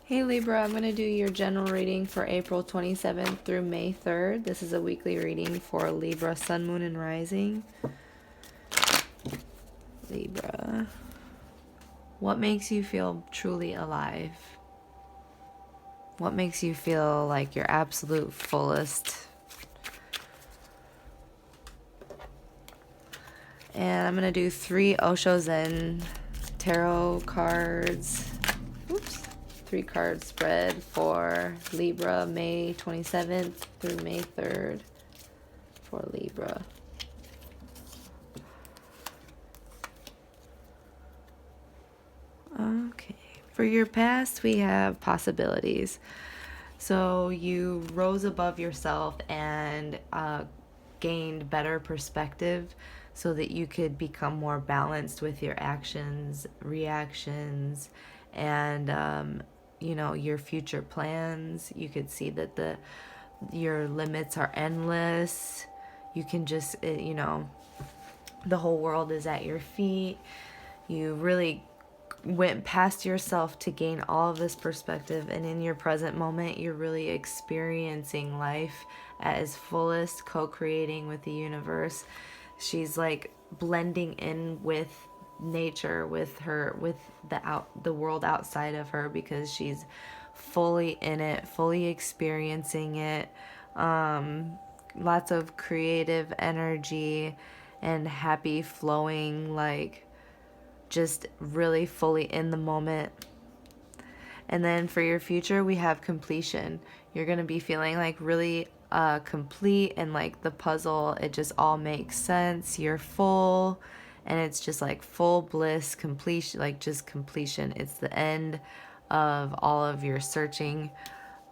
Hey Libra, I'm going to do your general reading for April 27th through May 3rd. This is a weekly reading for Libra, Sun, Moon, and Rising. Libra, what makes you feel truly alive? What makes you feel like your absolute fullest? And I'm going to do 3 Osho Zen tarot cards. Oops. 3 card spread for Libra, May 27th through May 3rd for Libra. Okay. For your past, we have possibilities. So you rose above yourself and gained better perspective so that you could become more balanced with your actions, reactions, and your future plans. You could see that your limits are endless. You can just, the whole world is at your feet. You really went past yourself to gain all of this perspective, and in your present moment you're really experiencing life at its fullest, co-creating with the universe. She's like blending in with nature, with the world outside of her, because she's fully in it, fully experiencing it. Lots of creative energy and happy flowing, like just really fully in the moment. And then for your future, we have completion. You're going to be feeling like really complete, and like the puzzle, it just all makes sense. You're full, and it's just like full bliss, completion, like just completion. It's the end of all of your searching.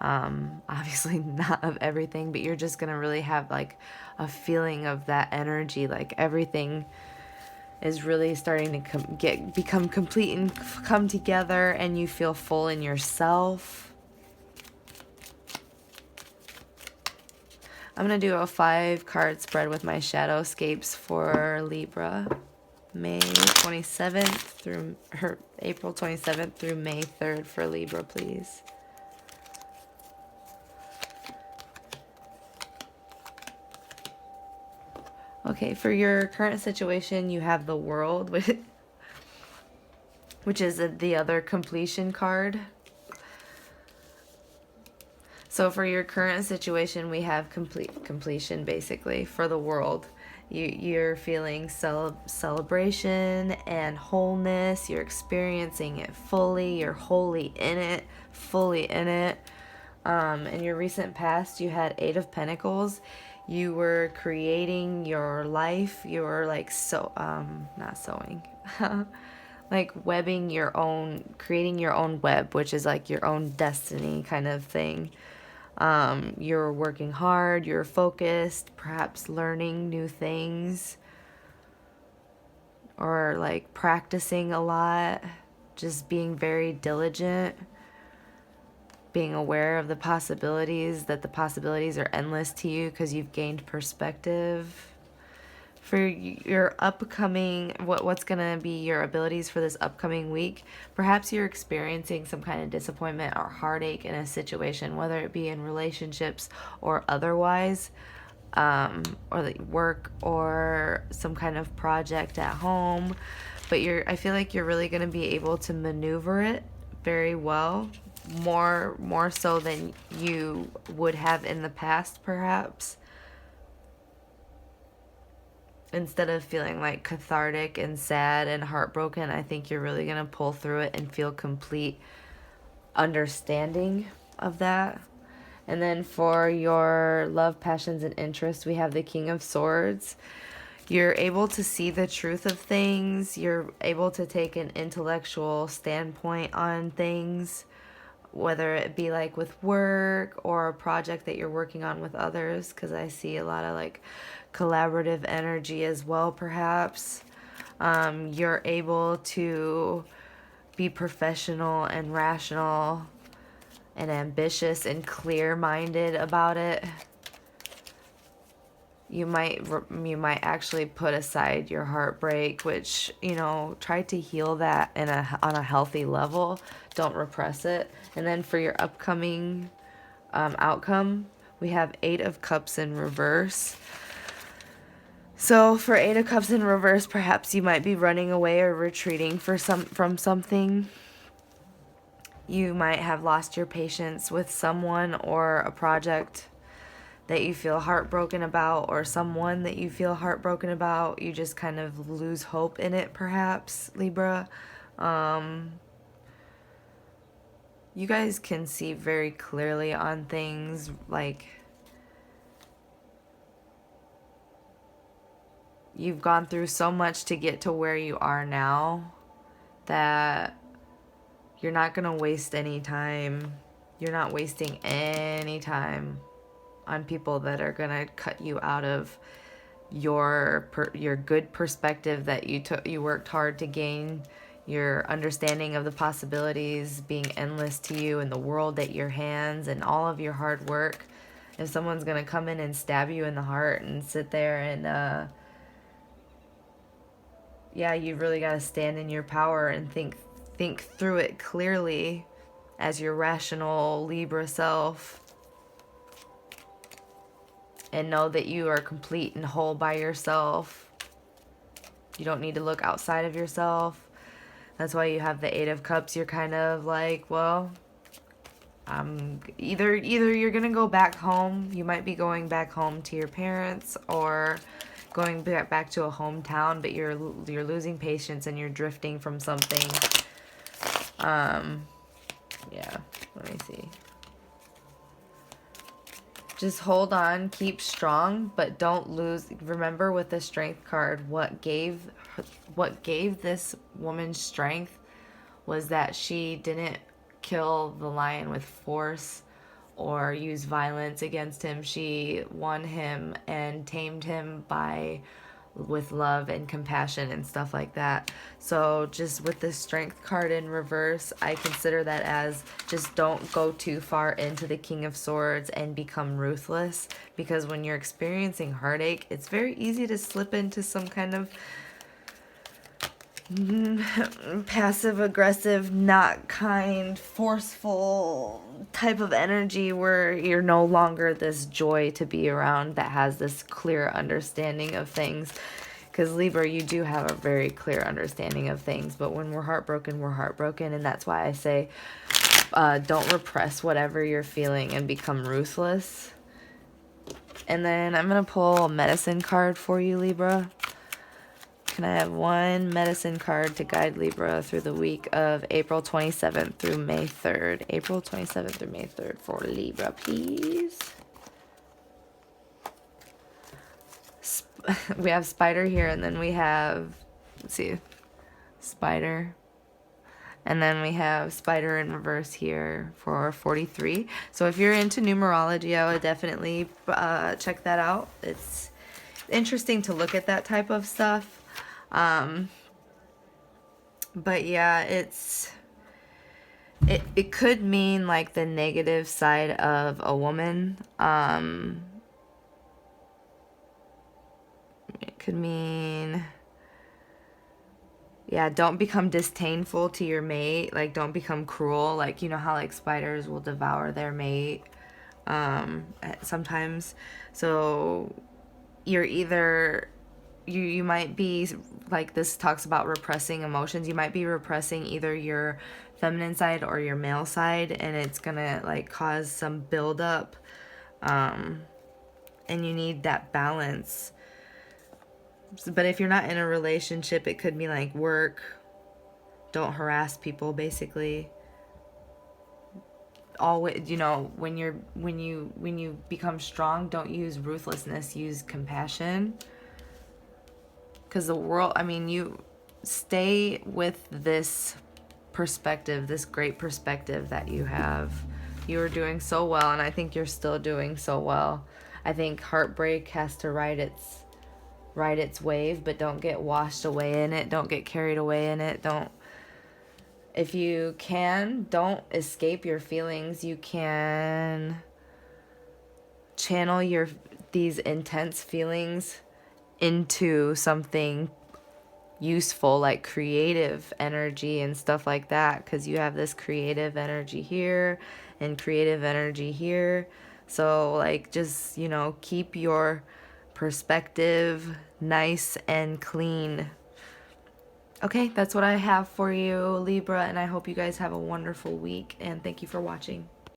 Obviously not of everything, but you're just going to really have like a feeling of that energy, like everything is really starting to become complete and come together, and you feel full in yourself. I'm going to do a 5 card spread with my Shadowscapes for Libra, May 27th through April 27th through May 3rd for Libra, please. Okay, for your current situation, you have the World, which is the other completion card. So for your current situation, we have completion, basically, for the World. You're feeling celebration and wholeness. You're experiencing it fully. You're wholly in it, fully in it. In your recent past, you had 8 of Pentacles. You were creating your life. You were like not sewing, like webbing your own, creating your own web, which is like your own destiny kind of thing. You're working hard. You're focused, perhaps learning new things, or like practicing a lot, just being very diligent. Being aware of the possibilities, that the possibilities are endless to you because you've gained perspective. For your upcoming, what's going to be your abilities for this upcoming week, perhaps you're experiencing some kind of disappointment or heartache in a situation, whether it be in relationships or otherwise, or like work or some kind of project at home. But I feel like you're really going to be able to maneuver it very well. More so than you would have in the past, perhaps. Instead of feeling like cathartic and sad and heartbroken, I think you're really going to pull through it and feel complete understanding of that. And then for your love, passions, and interests, we have the King of Swords. You're able to see the truth of things. You're able to take an intellectual standpoint on things, whether it be like with work or a project that you're working on with others, because I see a lot of like collaborative energy as well, perhaps. You're able to be professional and rational and ambitious and clear-minded about it. you might actually put aside your heartbreak, which, you know, try to heal that on a healthy level. Don't repress it. And then for your upcoming outcome, we have 8 of Cups in reverse. So for 8 of Cups in reverse, perhaps you might be running away or retreating from something. You might have lost your patience with someone or a project that you feel heartbroken about, or someone that you feel heartbroken about. You just kind of lose hope in it, perhaps, Libra. You guys can see very clearly on things, like you've gone through so much to get to where you are now that you're not going to waste any time. You're not wasting any time on people that are going to cut you out of your good perspective that you worked hard to gain, your understanding of the possibilities being endless to you, and the world at your hands, and all of your hard work. If someone's going to come in and stab you in the heart and sit there and yeah, you really got to stand in your power and think through it clearly as your rational Libra self, and know that you are complete and whole by yourself. You don't need to look outside of yourself. That's why you have the 8 of Cups. You're kind of like, well, either you're gonna go back home. You might be going back home to your parents, or going back to a hometown, but you're losing patience and you're drifting from something. Yeah, let me see. Just hold on, keep strong, but don't lose. Remember, with the Strength card, what gave this woman strength was that she didn't kill the lion with force or use violence against him. She won him and tamed him with love and compassion and stuff like that. So just with the Strength card in reverse, I consider that as just don't go too far into the King of Swords and become ruthless, because when you're experiencing heartache, it's very easy to slip into some kind of passive aggressive, not kind, forceful type of energy where you're no longer this joy to be around that has this clear understanding of things. Because Libra, you do have a very clear understanding of things, but when we're heartbroken, and that's why I say don't repress whatever you're feeling and become ruthless. And then I'm going to pull a medicine card for you, Libra. Can I have one medicine card to guide Libra through the week of April 27th through May 3rd? April 27th through May 3rd for Libra, please. We have Spider here, and then we have, let's see, Spider. And then we have Spider in reverse here for 43. So if you're into numerology, I would definitely check that out. It's interesting to look at that type of stuff. But yeah, it could mean like the negative side of a woman. It could mean, yeah, don't become disdainful to your mate. Like, don't become cruel. Like, you know how like spiders will devour their mate sometimes. So you're either you might be, like, this talks about repressing emotions. You might be repressing either your feminine side or your male side, and it's gonna like cause some buildup, and you need that balance. But if you're not in a relationship, it could be like work. Don't harass people, basically. Always, you know, when you become strong, don't use ruthlessness, use compassion. Because the world, I mean, you stay with this perspective, this great perspective that you have. You are doing so well, and I think you're still doing so well. I think heartbreak has to ride its wave, but don't get washed away in it. Don't get carried away in it. If you can, don't escape your feelings. You can channel these intense feelings into something useful, like creative energy and stuff like that, because you have this creative energy here and creative energy here. So like, just, you know, keep your perspective nice and clean. Okay, that's what I have for you, Libra, and I hope you guys have a wonderful week, and thank you for watching.